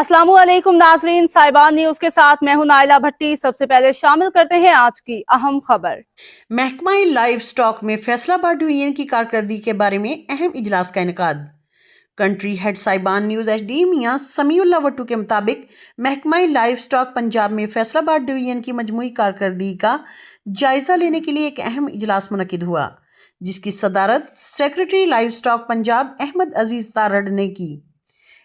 अस्सलाम वालेकुम नाजरीन, साहिबान न्यूज के साथ मैं हूं नाइला भट्टी। सबसे पहले शामिल करते हैं आज की अहम खबर। महकमा लाइव स्टॉक में फैसलाबाद डिवीजन की कारकर्दगी के बारे में अहम इजलास का इनेकाद। कंट्री हेड साहिबान न्यूज एचडी मियां समीउल्लाह वट्टू के मुताबिक महकमा लाइव स्टॉक पंजाब में फैसलाबाद डिवीजन की मजमूई कारकर्दगी का जायजा लेने के लिए एक अहम इजलास मुनक्किद हुआ, जिसकी सदारत secretary livestock Punjab Ahmad Aziz Tarar ने की।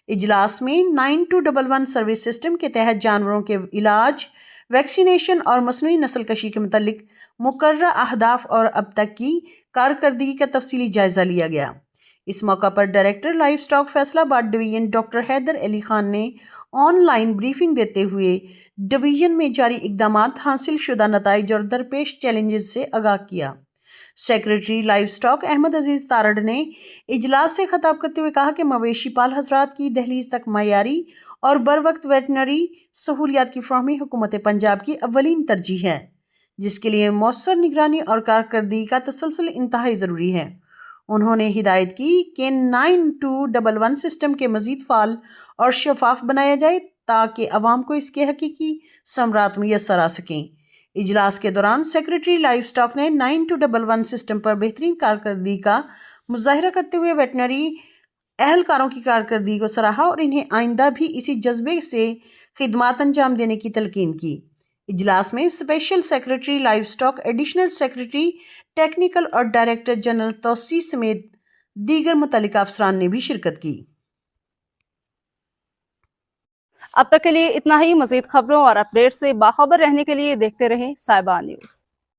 इजलास में 9211 सर्विस सिस्टम के तहत जानवरों के इलाज, वैक्सीनेशन और मसनूई नस्ल कशी के मुतालिक मुकर्रर अहदाफ और अब तक की कारकर्दगी का तफसीली जायजा लिया गया। इस मौका पर director livestock Faisalabad division doctor Haider Ali Khan ने ऑनलाइन ब्रीफिंग देते हुए डिवीजन में जारी इकदामात, हासिल शुदा नताइज और दरपेश चैलेंजेस से आगाह किया। Secretary live stock Ahmad Aziz Tarar ने इजलास से खिताब करते हुए कहा कि मवेशी पाल हजरात की दहलीज तक मयारी और बर वक्त वेटनरी सहूलियात की फराहमी हुकूमत पंजाब की अव्वलीन तरजीह है, जिसके लिए मौसर निगरानी और कारकर्दगी का तसलसल इंतहाई ज़रूरी है। उन्होंने हिदायत की कि 9211 सिस्टम के मजीद फाल और शफाफ बनाया जाए ताकि अवाम को इसके हकीकी समरात मुयस्सर आ सकें। इजलास के दौरान सेक्रेटरी लाइव स्टॉक ने 9211 सिस्टम पर बेहतरीन कारकर्दगी का मुजाहिरा करते हुए वेटनरी अहलकारों की कारकर्दगी को सराहा और इन्हें आइंदा भी इसी जज्बे से खिदमात अंजाम देने की तलकीन की। इजलास में special secretary live stock, additional secretary technical और डायरेक्टर जनरल तौसी समेत दीगर मुतल्लिका अफसरान ने भी शिरकत की। अब तक के लिए इतना ही। मजीद खबरों और अपडेट से बाखबर रहने के लिए देखते रहें साहिबान न्यूज।